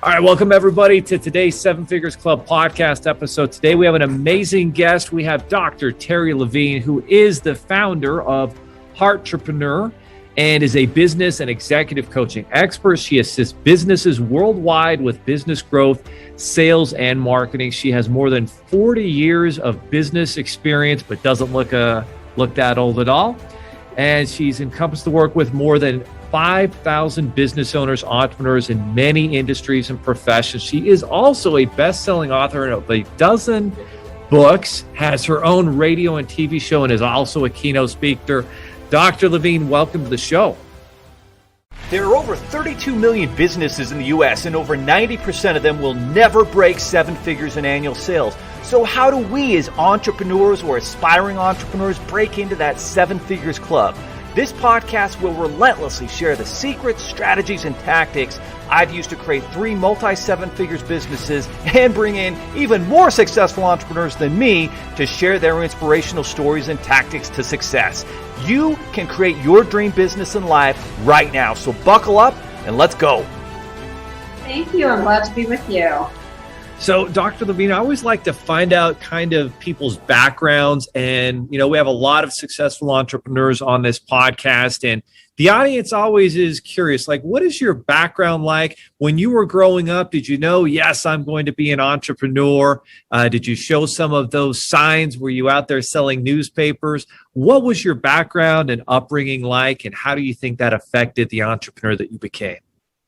All right, welcome everybody to today's Seven Figures Club podcast episode. Today we have an amazing guest. We have Dr. Terri Levine, who is the founder of Heartrepreneur and is a business and executive coaching expert. She assists businesses worldwide with business growth, sales, and marketing. She has more than 40 years of business experience, but doesn't look that old at all. And she's encompassed the work with more than 5,000 business owners, entrepreneurs in many industries and professions. She is also a best-selling author of a dozen books, has her own radio and TV show, and is also a keynote speaker. Dr. Levine, welcome to the show. There are over 32 million businesses in the U.S., and over 90% of them will never break seven figures in annual sales. So how do we as entrepreneurs or aspiring entrepreneurs break into that seven figures club? This podcast will relentlessly share the secrets, strategies, and tactics I've used to create 3 multi-seven figures businesses and bring in even more successful entrepreneurs than me to share their inspirational stories and tactics to success. You can create your dream business and life right now. So buckle up and let's go. Thank you. I'm glad to be with you. So, Dr. Levine, I always like to find out kind of people's backgrounds. And, we have a lot of successful entrepreneurs on this podcast. And the audience always is curious, like, what is your background like? When you were growing up, did you know, yes, I'm going to be an entrepreneur? Did you show some of those signs? Were you out there selling newspapers? What was your background and upbringing like? And how do you think that affected the entrepreneur that you became?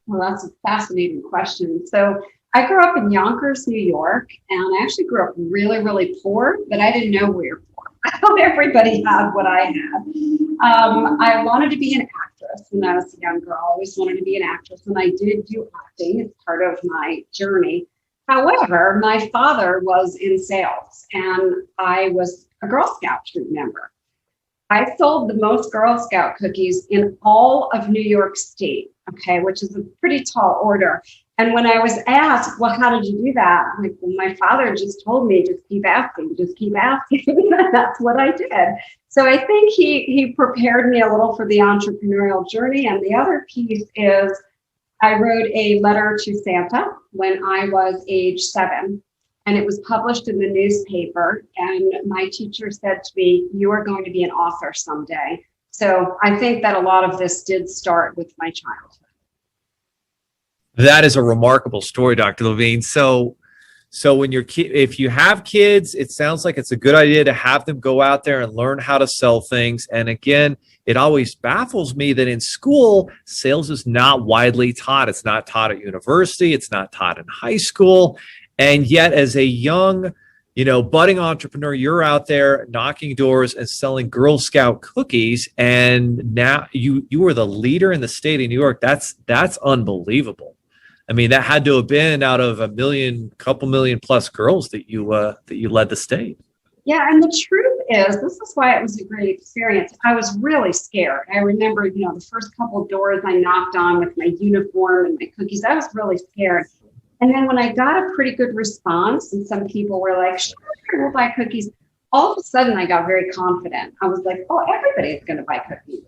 Well, that's a fascinating question. So I grew up in Yonkers, New York, and I actually grew up really, really poor, but I didn't know we were poor. I thought everybody had what I had. I wanted to be an actress when I was a young girl. I always wanted to be an actress, and I did do acting as part of my journey. However, my father was in sales, and I was a Girl Scout troop member. I sold the most Girl Scout cookies in all of New York State, which is a pretty tall order. And when I was asked, well, how did you do that? I'm like, well, my father just told me, just keep asking. That's what I did. So I think he prepared me a little for the entrepreneurial journey. And the other piece is I wrote a letter to Santa when I was age 7. And it was published in the newspaper. And my teacher said to me, you are going to be an author someday. So I think that a lot of this did start with my childhood. That is a remarkable story, Dr. Levine. So when if you have kids, it sounds like it's a good idea to have them go out there and learn how to sell things. And again, it always baffles me that in school, sales is not widely taught. It's not taught at university. It's not taught in high school. And yet as a young, budding entrepreneur, you're out there knocking doors and selling Girl Scout cookies. And now you are the leader in the state of New York. That's unbelievable. I mean, that had to have been out of couple million plus girls that you led the state. Yeah, and the truth is, this is why it was a great experience. I was really scared. I remember, the first couple of doors I knocked on with my uniform and my cookies, I was really scared. And then when I got a pretty good response, and some people were like, sure, we'll buy cookies. All of a sudden, I got very confident. I was like, oh, everybody's going to buy cookies.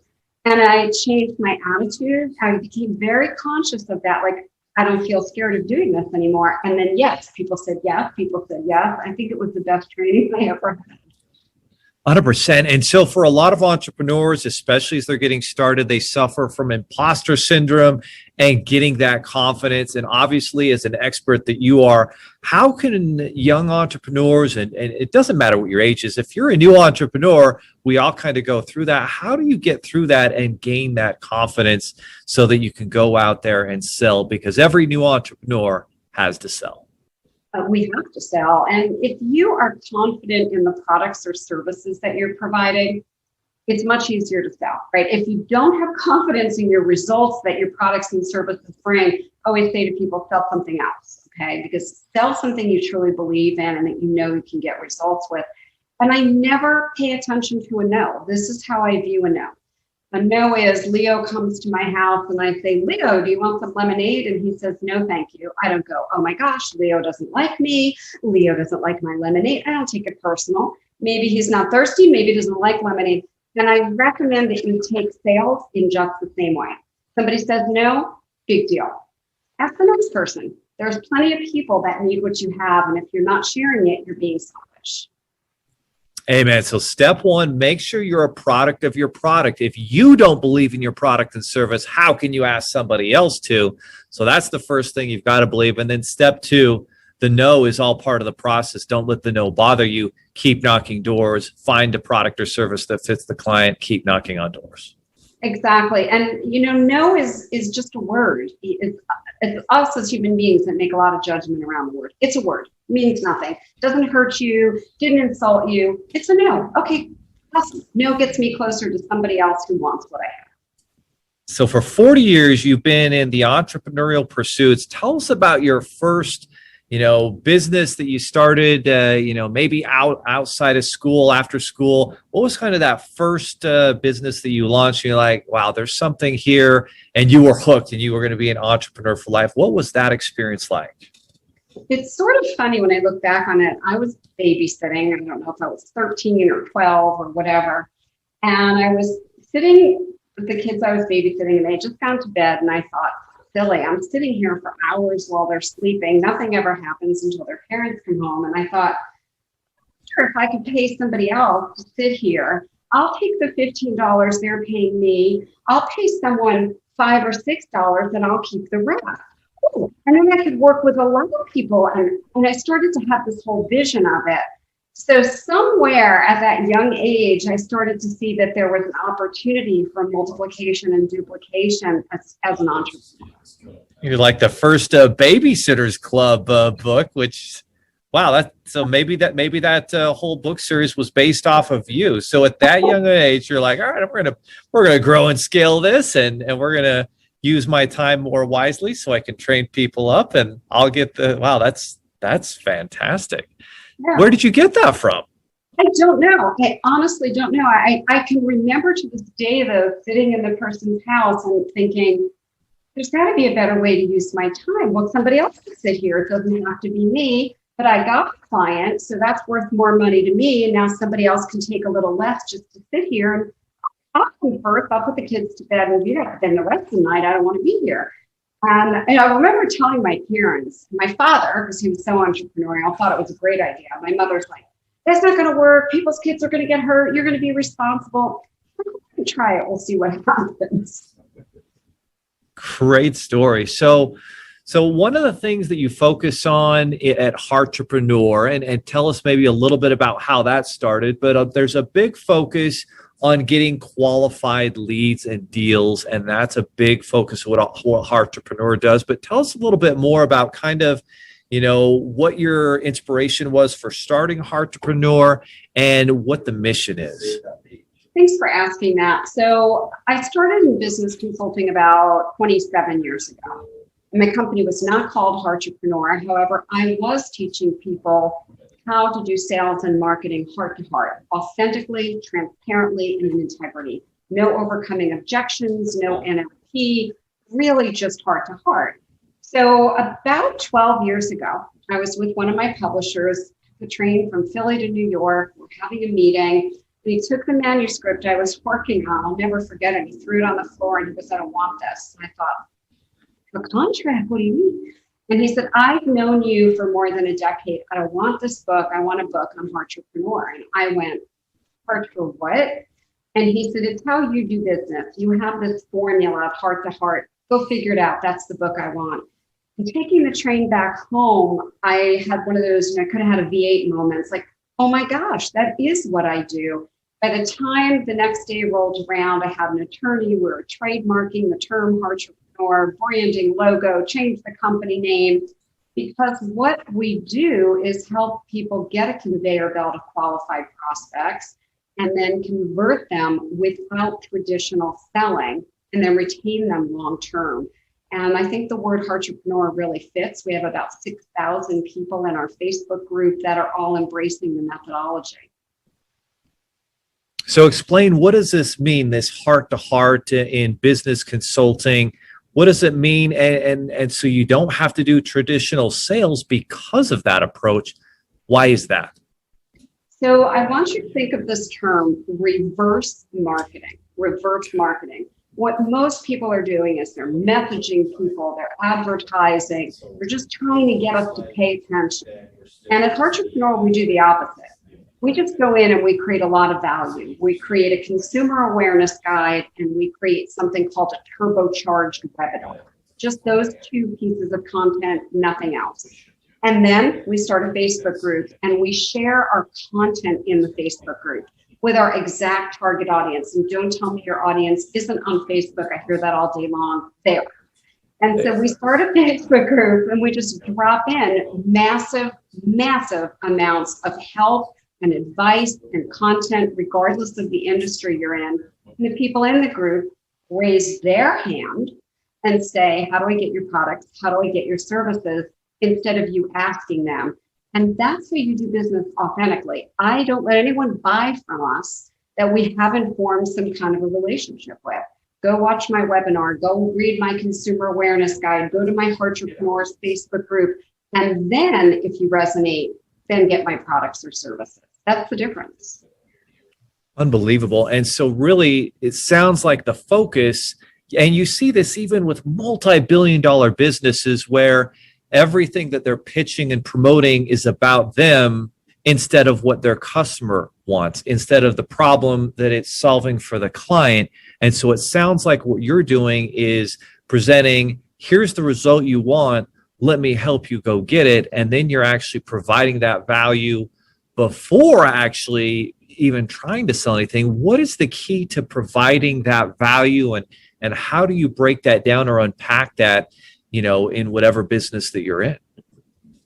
And I changed my attitude. I became very conscious of that. Like, I don't feel scared of doing this anymore. And then, yes, people said yes. I think it was the best training I ever had. 100%. And so for a lot of entrepreneurs, especially as they're getting started, they suffer from imposter syndrome and getting that confidence. And obviously, as an expert that you are, how can young entrepreneurs, and it doesn't matter what your age is, if you're a new entrepreneur, we all kind of go through that. How do you get through that and gain that confidence so that you can go out there and sell? Because every new entrepreneur has to sell. We have to sell. And if you are confident in the products or services that you're providing, it's much easier to sell, right? If you don't have confidence in your results that your products and services bring, I always say to people, sell something else, because sell something you truly believe in and that you can get results with. And I never pay attention to a no. This is how I view a no. A no is Leo comes to my house and I say, Leo, do you want some lemonade? And he says, no, thank you. I don't go, oh my gosh, Leo doesn't like me. Leo doesn't like my lemonade. I don't take it personal. Maybe he's not thirsty. Maybe he doesn't like lemonade. Then I recommend that you take sales in just the same way. Somebody says no, big deal. Ask the next person. There's plenty of people that need what you have. And if you're not sharing it, you're being selfish. Amen. So step one, make sure you're a product of your product. If you don't believe in your product and service, how can you ask somebody else to? So that's the first thing you've got to believe. And then step two, the no is all part of the process. Don't let the no bother you. Keep knocking doors. Find a product or service that fits the client. Keep knocking on doors. Exactly. And, no is just a word. It's us as human beings that make a lot of judgment around the word. It's a word. It means nothing. Doesn't hurt you. Didn't insult you. It's a no. Okay. Awesome. No gets me closer to somebody else who wants what I have. So for 40 years, you've been in the entrepreneurial pursuits. Tell us about your first business that you started, maybe outside of school, after school. What was kind of that first business that you launched? You're like, wow, there's something here, and you were hooked and you were going to be an entrepreneur for life. What was that experience like? It's sort of funny when I look back on it. I was babysitting. I don't know if I was 13 or 12 or whatever. And I was sitting with the kids I was babysitting, and they had just gone to bed. And I thought, silly, I'm sitting here for hours while they're sleeping. Nothing ever happens until their parents come home. And I thought, sure, if I could pay somebody else to sit here, I'll take the $15 they're paying me. I'll pay someone $5 or $6 and I'll keep the rest. Ooh. And then I could work with a lot of people. And I started to have this whole vision of it. So somewhere at that young age, I started to see that there was an opportunity for multiplication and duplication as an entrepreneur. You're like the first Babysitters Club book, which, wow, maybe that whole book series was based off of you. So at that young age, you're like, all right, we're gonna grow and scale this, and we're gonna use my time more wisely so I can train people up, and I'll get that's fantastic. Yeah. Where did you get that from? I don't know. I honestly don't know. I can remember to this day, though, sitting in the person's house and thinking, there's got to be a better way to use my time. Well, somebody else can sit here. It doesn't have to be me, but I got a client, so that's worth more money to me. And now somebody else can take a little less just to sit here. And I'll come first. I'll put the kids to bed and then the rest of the night, I don't want to be here. And I remember telling my parents, my father, because he was so entrepreneurial, thought it was a great idea. My mother's like, that's not going to work. People's kids are going to get hurt. You're going to be responsible. Try it. We'll see what happens. Great story. So one of the things that you focus on at Heartrepreneur, and tell us maybe a little bit about how that started, but there's a big focus on getting qualified leads and deals. And that's a big focus of what Heartrepreneur does. But tell us a little bit more about kind of, what your inspiration was for starting Heartrepreneur and what the mission is. Thanks for asking that. So I started in business consulting about 27 years ago. And my company was not called Heartrepreneur. However, I was teaching people how to do sales and marketing heart to heart, authentically, transparently, and in integrity. No overcoming objections, no NLP, really just heart to heart. So about 12 years ago, I was with one of my publishers, the train from Philly to New York. We're having a meeting. And he took the manuscript I was working on. I'll never forget it. He threw it on the floor and he goes, I don't want this. And I thought, a contract? What do you mean? And he said, I've known you for more than a decade. I don't want this book. I want a book on Heartrepreneur. And I went, Heart for what? And he said, it's how you do business. You have this formula of heart to heart. Go figure it out. That's the book I want. And taking the train back home, I had one of those, I could have had a V8 moments like, oh my gosh, that is what I do. By the time the next day rolled around, I had an attorney. We were trademarking the term Heartrepreneur, branding, logo, change the company name, because what we do is help people get a conveyor belt of qualified prospects and then convert them without traditional selling and then retain them long term. And I think the word Heartrepreneur really fits. We have about 6,000 people in our Facebook group that are all embracing the methodology. So explain, what does this mean, this heart to heart in business consulting? What does it mean? And so you don't have to do traditional sales because of that approach. Why is that? So I want you to think of this term, reverse marketing. Reverse marketing. What most people are doing is they're messaging people, they're advertising, they're just trying to get us to pay attention. And at Heartrepreneur, we do the opposite. We just go in and we create a lot of value. We create a consumer awareness guide, and we create something called a turbocharged webinar. Just those two pieces of content, nothing else. And then we start a Facebook group, and we share our content in the Facebook group with our exact target audience. And don't tell me your audience isn't on Facebook. I hear that all day long. They are. And so we start a Facebook group, and we just drop in massive, massive amounts of help and advice and content, regardless of the industry you're in. And the people in the group raise their hand and say, how do I get your products? How do I get your services? Instead of you asking them. And that's how you do business authentically. I don't let anyone buy from us that we haven't formed some kind of a relationship with. Go watch my webinar, go read my consumer awareness guide, go to my Heartrepreneurs Facebook group. And then if you resonate, then get my products or services. That's the difference. Unbelievable. And so really, it sounds like the focus, and you see this even with multi-billion-dollar businesses where everything that they're pitching and promoting is about them instead of what their customer wants, instead of the problem that it's solving for the client. And so it sounds like what you're doing is presenting, here's the result you want, let me help you go get it. And then you're actually providing that value before actually even trying to sell anything. What is the key to providing that value, and how do you break that down or unpack that, in whatever business that you're in?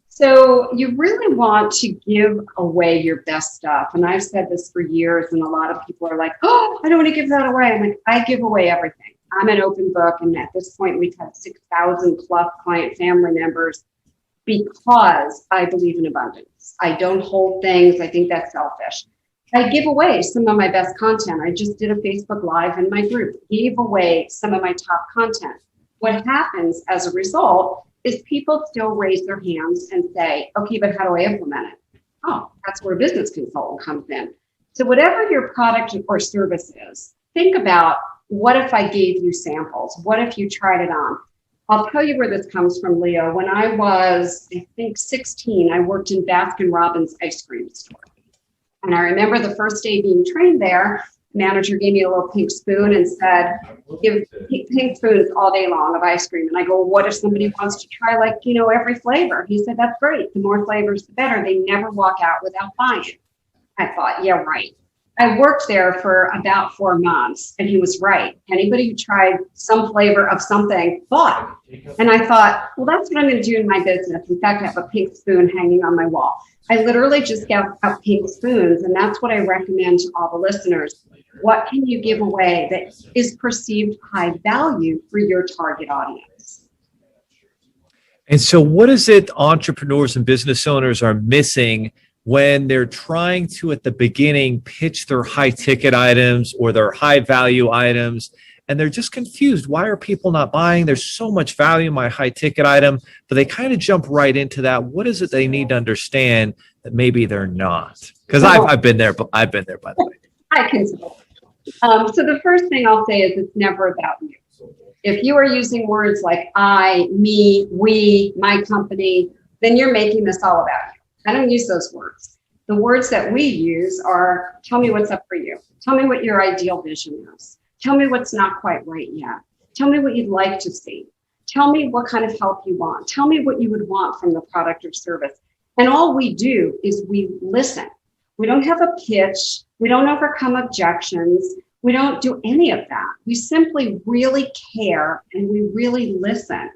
So you really want to give away your best stuff. And I've said this for years, and a lot of people are like, oh, I don't want to give that away. I'm like, I give away everything. I'm an open book. And at this point, we've had 6,000 plus client family members because I believe in abundance. I don't hold things. I think that's selfish. I give away some of my best content. I just did a Facebook Live in my group, gave away some of my top content. What happens as a result is people still raise their hands and say, okay, but how do I implement it? Oh, that's where a business consultant comes in. So whatever your product or service is, think about, what if I gave you samples? What if you tried it on? I'll tell you where this comes from, Leo. When I was, I think, 16, I worked in Baskin-Robbins ice cream store. And I remember the first day being trained there, the manager gave me a little pink spoon and said, give pink spoons all day long of ice cream. And I go, what if somebody wants to try every flavor? He said, that's great. The more flavors, the better. They never walk out without buying. I thought, yeah, right. I worked there for about 4 months, and he was right. Anybody who tried some flavor of something bought. And I thought, well, that's what I'm going to do in my business. In fact, I have a pink spoon hanging on my wall. I literally just get out pink spoons, and that's what I recommend to all the listeners. What can you give away that is perceived high value for your target audience? And so what is it entrepreneurs and business owners are missing when they're trying to, at the beginning, pitch their high ticket items or their high value items, and they're just confused? Why are people not buying? There's so much value in my high ticket item, but they kind of jump right into that. What is it they need to understand that maybe they're not? Because I've been there, but I've been there, by the way. I can. So the first thing I'll say is it's never about you. If you are using words like I, me, we, my company, then you're making this all about you. I don't use those words. The words that we use are, tell me what's up for you. Tell me what your ideal vision is. Tell me what's not quite right yet. Tell me what you'd like to see. Tell me what kind of help you want. Tell me what you would want from the product or service. And all we do is we listen. We don't have a pitch. We don't overcome objections. We don't do any of that. We simply really care and we really listen.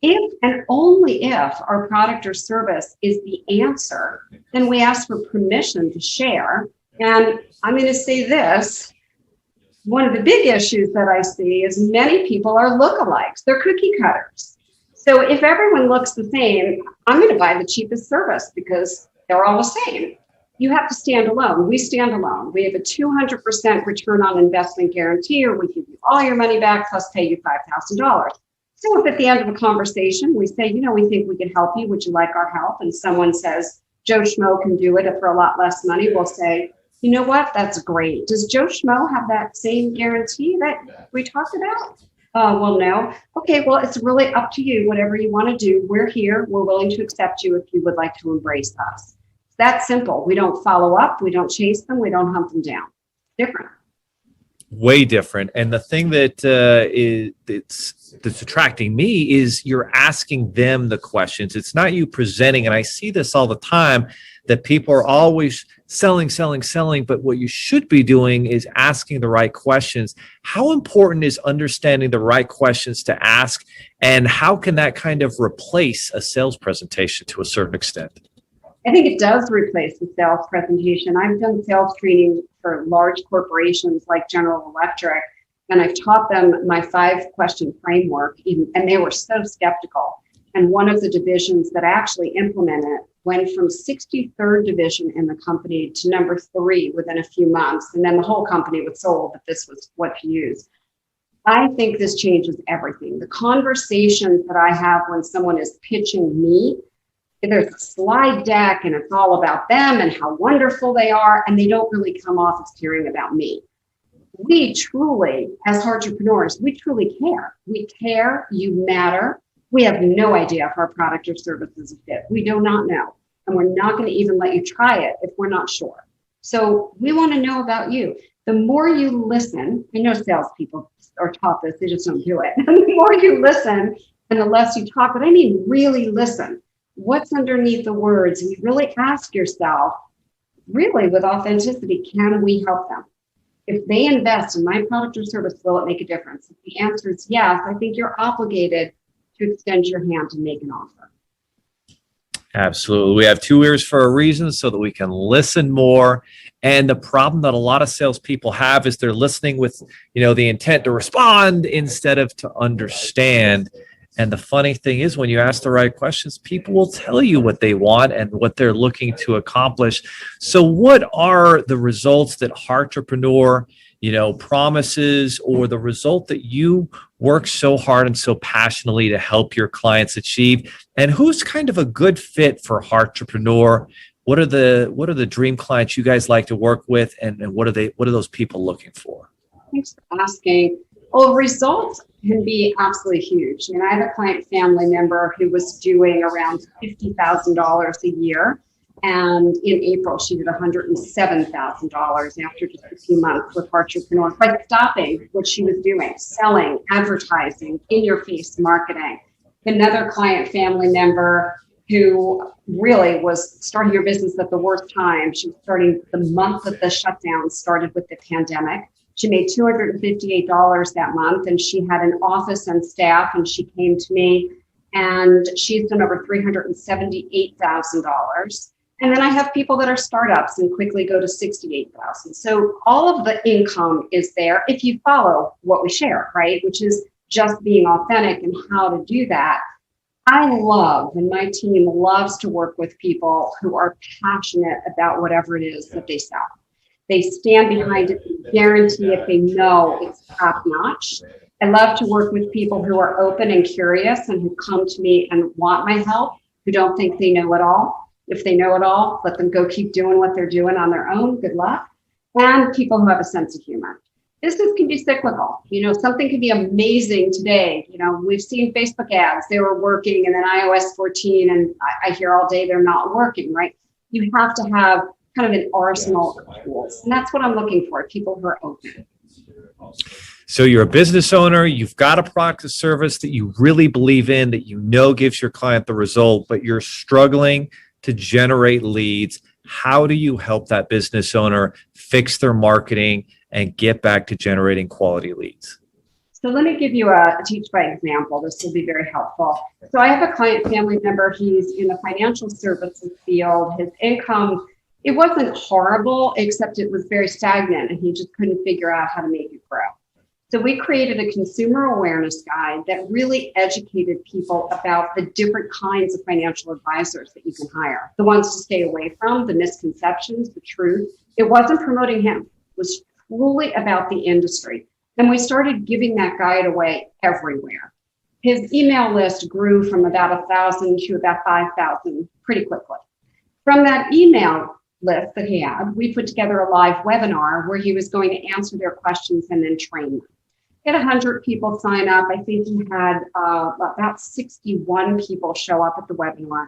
If and only if our product or service is the answer, then we ask for permission to share. And I'm going to say this. One of the big issues that I see is many people are lookalikes. They're cookie cutters. So if everyone looks the same, I'm going to buy the cheapest service because they're all the same. You have to stand alone. We stand alone. We have a 200% return on investment guarantee, or we give you all your money back plus pay you $5,000. So if at the end of a conversation, we say, we think we can help you. Would you like our help? And someone says, Joe Schmo can do it for a lot less money. We'll say, You know what? That's great. Does Joe Schmo have that same guarantee that we talked about? Well, no. Okay, well, it's really up to you. Whatever you want to do, we're here. We're willing to accept you if you would like to embrace us. It's that simple. We don't follow up. We don't chase them. We don't hunt them down. Different. Way different. And the thing that that's attracting me is you're asking them the questions. It's not you presenting. And I see this all the time, that people are always selling. But what you should be doing is asking the right questions. How important is understanding the right questions to ask? And how can that kind of replace a sales presentation to a certain extent? I think it does replace the sales presentation. I've done sales training for large corporations like General Electric, and I've taught them my 5-question framework, and they were so skeptical. And one of the divisions that actually implemented it went from 63rd division in the company to number 3 within a few months. And then the whole company was sold that this was what to use. I think this changes everything. The conversations that I have when someone is pitching me, there's a slide deck and it's all about them and how wonderful they are, and they don't really come off as caring about me. We truly, as Heartrepreneurs, we truly care. We care, you matter. We have no idea if our product or service is a fit. We do not know. And we're not going to even let you try it if we're not sure. So we want to know about you. The more you listen, I know salespeople are taught this, they just don't do it. The more you listen and the less you talk, but I mean really listen. What's underneath the words? And you really ask yourself, really with authenticity, can we help them? If they invest in my product or service, will it make a difference? If the answer is yes, I think you're obligated to extend your hand and make an offer. Absolutely. We have 2 ears for a reason, so that we can listen more. And the problem that a lot of salespeople have is they're listening with, the intent to respond instead of to understand. And the funny thing is, when you ask the right questions, people will tell you what they want and what they're looking to accomplish. So what are the results that Heartrepreneur, promises, or the result that you work so hard and so passionately to help your clients achieve? And who's kind of a good fit for Heartrepreneur? What are the dream clients you guys like to work with, and what are those people looking for? Thanks for asking. Well, results can be absolutely huge. I have a client family member who was doing around $50,000 a year. And in April, she did $107,000 after just a few months with Heartrepreneur by stopping what she was doing, selling, advertising, in-your-face marketing. Another client family member who really was starting her business at the worst time. She was starting the month that the shutdown started with the pandemic. She made $258 that month, and she had an office and staff, and she came to me, and she's done over $378,000. And then I have people that are startups and quickly go to $68,000. So all of the income is there if you follow what we share, right? Which is just being authentic and how to do that. I love, and my team loves to work with people who are passionate about whatever it is that they sell. They stand behind it, they guarantee if they know it's top notch. I love to work with people who are open and curious and who come to me and want my help, who don't think they know it all. If they know it all, let them go keep doing what they're doing on their own. Good luck. And people who have a sense of humor. Business can be cyclical. Something can be amazing today. We've seen Facebook ads, they were working, and then iOS 14, and I hear all day they're not working, right? You have to have kind of an arsenal of tools. And that's what I'm looking for, people who are open. So you're a business owner, you've got a product or service that you really believe in, that gives your client the result, but you're struggling to generate leads. How do you help that business owner fix their marketing and get back to generating quality leads? So let me give you a teach by example. This will be very helpful. So I have a client family member. He's in the financial services field. His income, it wasn't horrible, except it was very stagnant, and he just couldn't figure out how to make it grow. So we created a consumer awareness guide that really educated people about the different kinds of financial advisors that you can hire, the ones to stay away from, the misconceptions, the truth. It wasn't promoting him. It was truly about the industry. And we started giving that guide away everywhere. His email list grew from about 1,000 to about 5,000 pretty quickly. From that email, list that he had, we put together a live webinar where he was going to answer their questions and then train them. He had 100 people sign up. I think he had about 61 people show up at the webinar.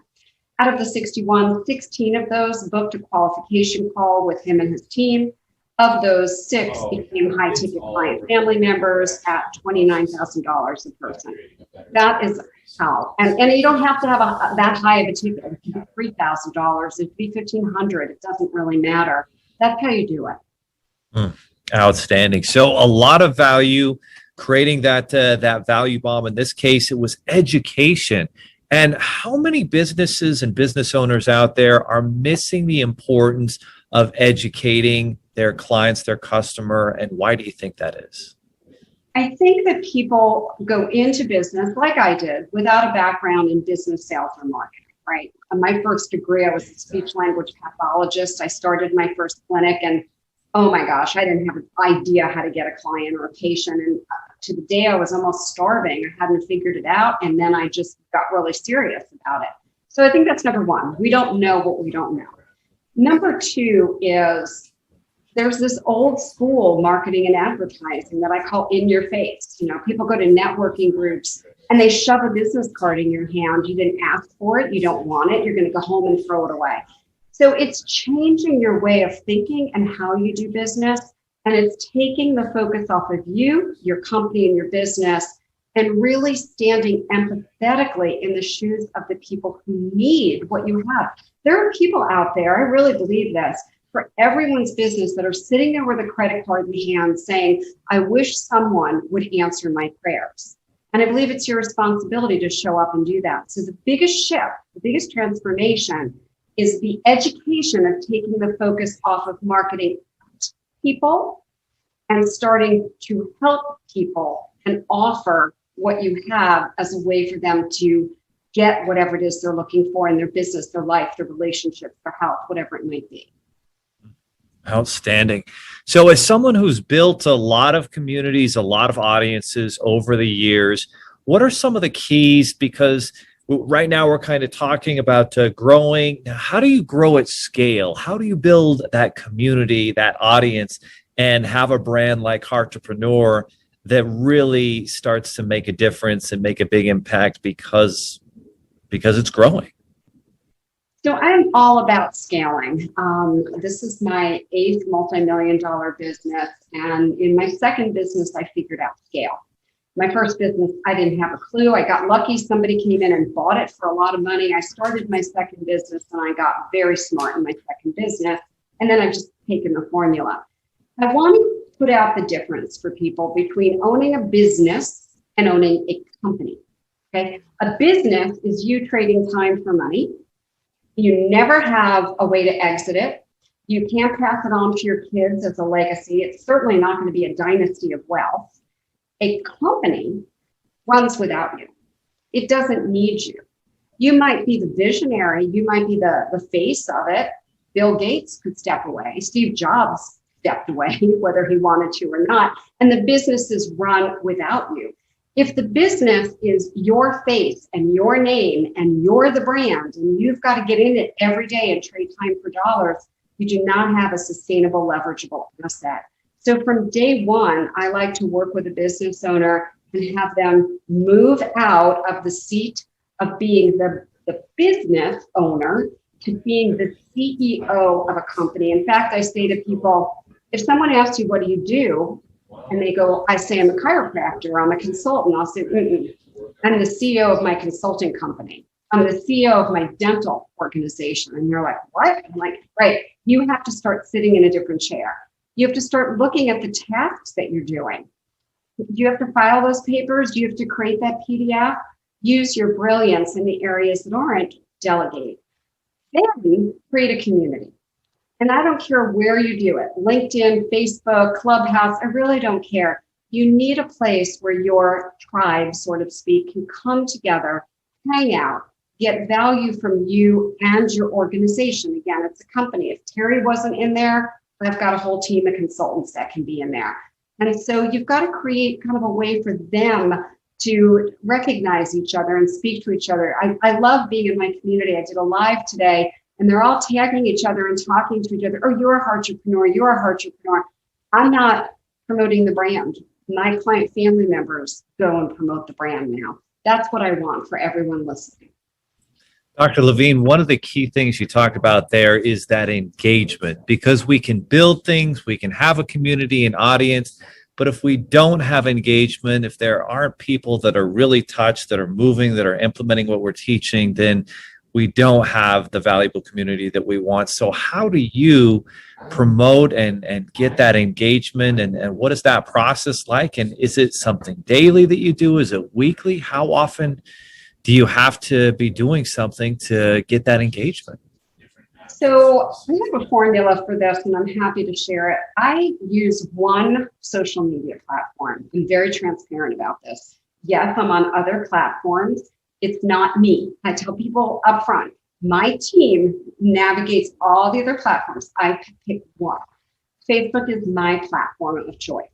Out of the 61, 16 of those booked a qualification call with him and his team. Of those, 6 became high-ticket client family members at $29,000 a person. That is how. And you don't have to have that high of a ticket. It could be $3,000. It could be $1,500. It doesn't really matter. That's how you do it. Outstanding. So a lot of value, creating that value bomb. In this case, it was education. And how many businesses and business owners out there are missing the importance of educating their clients, their customer, and why do you think that is? I think that people go into business like I did without a background in business sales or marketing, right? My first degree, I was a speech language pathologist. I started my first clinic and oh my gosh, I didn't have an idea how to get a client or a patient. And to the day I was almost starving, I hadn't figured it out. And then I just got really serious about it. So I think that's number one. We don't know what we don't know. Number two is there's this old school marketing and advertising that I call in your face. You know, people go to networking groups and they shove a business card in your hand. You didn't ask for it. You don't want it. You're going to go home and throw it away. So it's changing your way of thinking and how you do business. And it's taking the focus off of you, your company, and your business, and really standing empathetically in the shoes of the people who need what you have. There are people out there, I really believe this, for everyone's business that are sitting there with a credit card in hand saying, I wish someone would answer my prayers. And I believe it's your responsibility to show up and do that. So the biggest shift, the biggest transformation is the education of taking the focus off of marketing people and starting to help people and offer what you have as a way for them to get whatever it is they're looking for in their business, their life, their relationships, their health, whatever it might be. Outstanding. So as someone who's built a lot of communities, a lot of audiences over the years, what are some of the keys? Because right now we're kind of talking about growing. How do you grow at scale? How do you build that community, that audience, and have a brand like Heartrepreneur that really starts to make a difference and make a big impact because it's growing? So I'm all about scaling. This is my 8th multi-million-dollar business. And in my second business, I figured out scale. My first business, I didn't have a clue. I got lucky. Somebody came in and bought it for a lot of money. I started my second business and I got very smart in my second business. And then I've just taken the formula. I want to put out the difference for people between owning a business and owning a company. Okay. A business is you trading time for money. You never have a way to exit it. You can't pass it on to your kids as a legacy. It's certainly not going to be a dynasty of wealth. A company runs without you. It doesn't need you. You might be the visionary. You might be the face of it. Bill Gates could step away. Steve Jobs stepped away, whether he wanted to or not. And the business is run without you. If the business is your face and your name and you're the brand and you've got to get in it every day and trade time for dollars, you do not have a sustainable, leverageable asset. So from day one, I like to work with a business owner and have them move out of the seat of being the business owner to being the CEO of a company. In fact, I say to people, if someone asks you, what do you do? And they go, I say, I'm a chiropractor, I'm a consultant. I'll say, I'm the CEO of my consulting company. I'm the CEO of my dental organization. And you're like, what? I'm like, right. You have to start sitting in a different chair. You have to start looking at the tasks that you're doing. Do you have to file those papers? Do you have to create that PDF? Use your brilliance in the areas that aren't. Delegate. Then create a community. And I don't care where you do it, LinkedIn, Facebook, Clubhouse, I really don't care. You need a place where your tribe, so to speak, can come together, hang out, get value from you and your organization. Again, it's a company. If Terri wasn't in there, I've got a whole team of consultants that can be in there. And so you've got to create kind of a way for them to recognize each other and speak to each other. I love being in my community. I did a live today. and they're all tagging each other and talking to each other. Oh, you're a Heartrepreneur, you're a Heartrepreneur. I'm not promoting the brand. My client family members go and promote the brand now. That's what I want for everyone listening. Dr. Levine, one of the key things you talked about there is that engagement, because we can build things, we can have a community and audience, but if we don't have engagement, if there aren't people that are really touched, that are moving, that are implementing what we're teaching, then we don't have the valuable community that we want. So how do you promote and get that engagement, and what is that process like? And is it something daily that you do? Is it weekly? How often do you have to be doing something to get that engagement? So I have a formula for this, and I'm happy to share it. I use one social media platform. I'm very transparent about this. Yes, I'm on other platforms. It's not me. I tell people up front, my team navigates all the other platforms. I pick one. Facebook is my platform of choice.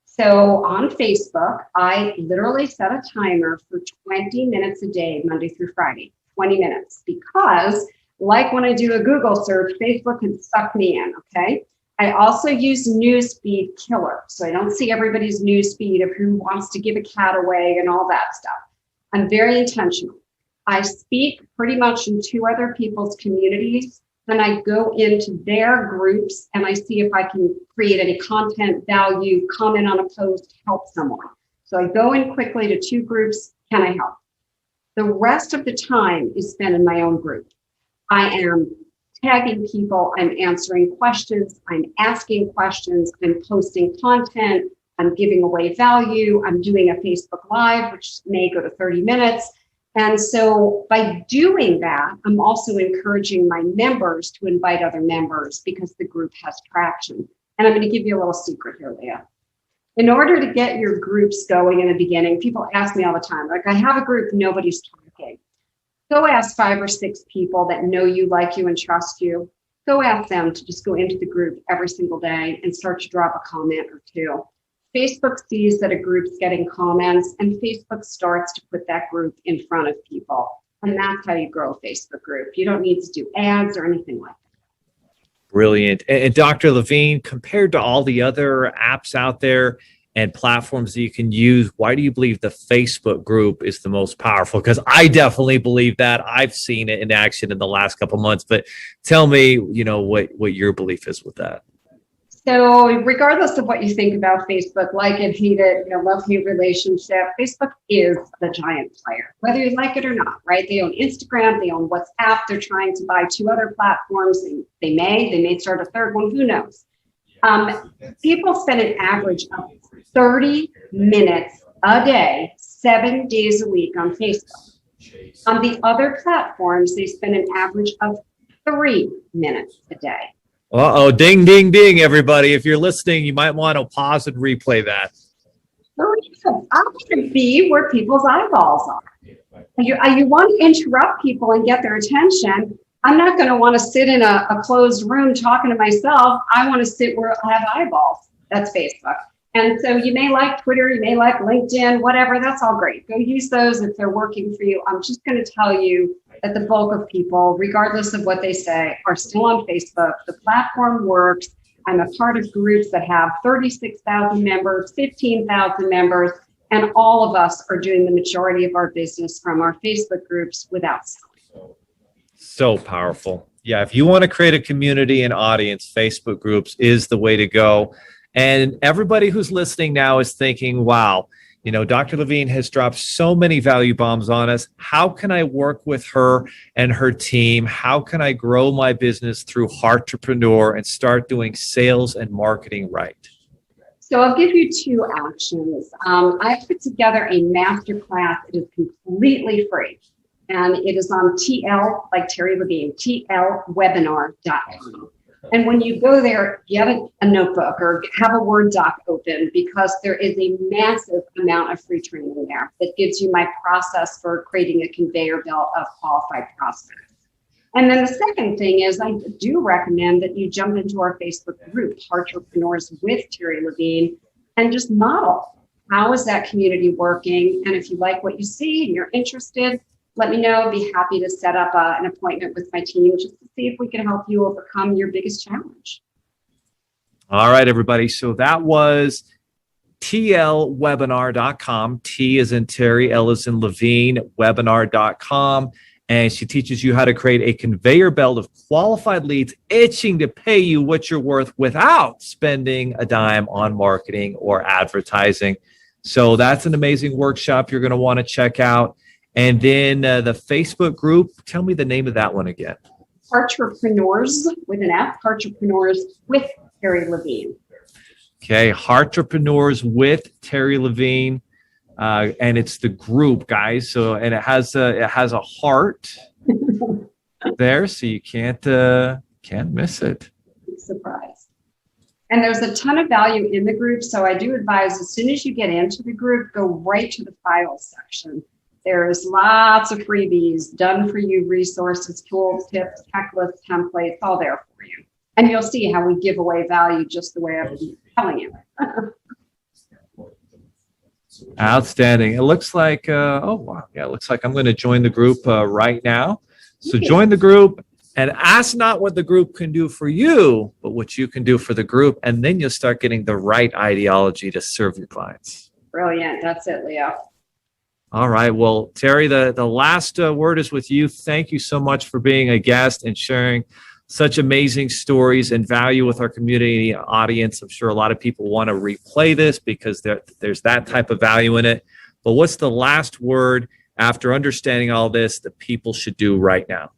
So on Facebook, I literally set a timer for 20 minutes a day, Monday through Friday, 20 minutes, because like when I do a Google search, Facebook can suck me in, okay? I also use newsfeed killer, so I don't see everybody's newsfeed of who wants to give a cat away and all that stuff. I'm very intentional. I speak pretty much in 2 other people's communities, and I go into their groups and I see if I can create any content, value, comment on a post, help someone. So I go in quickly to 2 groups. Can I help? The rest of the time is spent in my own group. I am tagging people, I'm answering questions, I'm asking questions, I'm posting content, I'm giving away value, I'm doing a Facebook Live, which may go to 30 minutes. And so by doing that, I'm also encouraging my members to invite other members because the group has traction. And I'm going to give you a little secret here, Leah. In order to get your groups going in the beginning, people ask me all the time, like, I have a group, nobody's talking. Go ask 5 or 6 people that know you, like you, and trust you. Go ask them to just go into the group every single day and start to drop a comment or 2. Facebook sees that a group's getting comments, and Facebook starts to put that group in front of people. And that's how you grow a Facebook group. You don't need to do ads or anything like that. Brilliant. And Dr. Levine, compared to all the other apps out there and platforms that you can use, why do you believe the Facebook group is the most powerful? Because I definitely believe that. I've seen it in action in the last couple of months, but tell me, what your belief is with that. So regardless of what you think about Facebook, like it, hate it, love-hate relationship, Facebook is the giant player, whether you like it or not, right? They own Instagram, they own WhatsApp, they're trying to buy 2 other platforms. They may start a 3rd one, who knows? People spend an average of 30 minutes a day, 7 days a week on Facebook. On the other platforms, they spend an average of 3 minutes a day. Uh-oh, ding, ding, ding, everybody. If you're listening, you might want to pause and replay that. I want to be where people's eyeballs are. You want to interrupt people and get their attention. I'm not going to want to sit in a closed room talking to myself. I want to sit where I have eyeballs. That's Facebook. And so you may like Twitter, you may like LinkedIn, whatever. That's all great. Go use those if they're working for you. I'm just going to tell you that the bulk of people, regardless of what they say, are still on Facebook. The platform works. I'm a part of groups that have 36,000 members, 15,000 members, and all of us are doing the majority of our business from our Facebook groups without selling. So powerful. Yeah, if you want to create a community and audience, Facebook groups is the way to go. And everybody who's listening now is thinking, wow, Dr. Levine has dropped so many value bombs on us. How can I work with her and her team? How can I grow my business through Heartrepreneur and start doing sales and marketing right? So I'll give you 2 actions. I put together a masterclass. It is completely free. And it is on TL, like Terri Levine, tlwebinar.com. And when you go there, get a notebook or have a Word doc open, because there is a massive amount of free training there that gives you my process for creating a conveyor belt of qualified prospects. And then the second thing is I do recommend that you jump into our Facebook group, Heartrepreneurs with Terri Levine, and just model how is that community working. And if you like what you see and you're interested, let me know. Be happy to set up an appointment with my team just to see if we can help you overcome your biggest challenge. All right, everybody. So that was tlwebinar.com. T as in Terry, L as in Levine, webinar.com. And she teaches you how to create a conveyor belt of qualified leads itching to pay you what you're worth without spending a dime on marketing or advertising. So that's an amazing workshop you're going to want to check out. And then the Facebook group, tell me the name of that one again. Hartrepreneurs with an F, Hartrepreneurs with Terri Levine. Okay, Heartrepreneurs with Terri Levine. And it's the group, guys. So, and it has a heart there, so you can't miss it. Surprise. And there's a ton of value in the group. So I do advise as soon as you get into the group, go right to the files section. There's lots of freebies, done for you resources, tools, tips, checklists, templates, all there for you. And you'll see how we give away value just the way I've been telling you. Outstanding. It looks like, oh, wow. Yeah, it looks like I'm going to join the group right now. So join the group and ask not what the group can do for you, but what you can do for the group. And then you'll start getting the right ideology to serve your clients. Brilliant. That's it, Leo. All right. Well, Terri, the last word is with you. Thank you so much for being a guest and sharing such amazing stories and value with our community audience. I'm sure a lot of people want to replay this because there's that type of value in it. But what's the last word after understanding all this that people should do right now?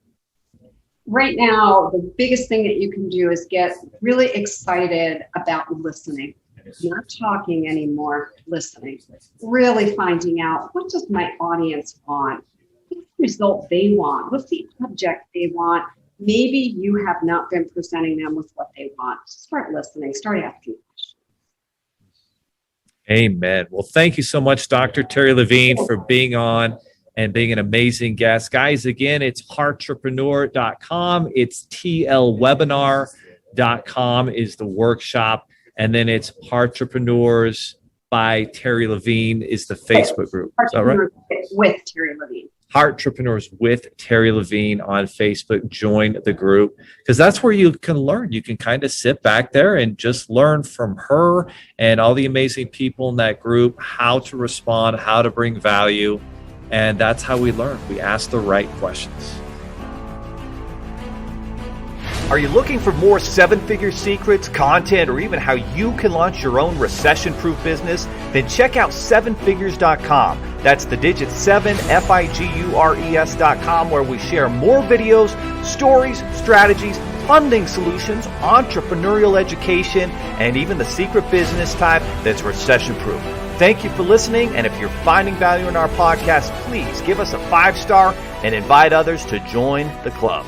Right now, the biggest thing that you can do is get really excited about listening. Not talking anymore, listening. Really finding out, what does my audience want? What's the result they want? What's the object they want? Maybe you have not been presenting them with what they want. Start listening, start asking questions. Amen. Well, thank you so much, Dr. Terri Levine, for being on and being an amazing guest. Guys, again, it's hartrepreneur.com. It's tlwebinar.com is the workshop. And then it's Heartrepreneurs by Terri Levine is the Facebook group. Is that right? With Terri Levine. Heartrepreneurs with Terri Levine on Facebook. Join the group because that's where you can learn. You can kind of sit back there and just learn from her and all the amazing people in that group how to respond, how to bring value. And that's how we learn. We ask the right questions. Are you looking for more seven-figure secrets, content, or even how you can launch your own recession-proof business? Then check out sevenfigures.com. That's the digit 7, FIGURES.com, where we share more videos, stories, strategies, funding solutions, entrepreneurial education, and even the secret business type that's recession-proof. Thank you for listening, and if you're finding value in our podcast, please give us a 5-star and invite others to join the club.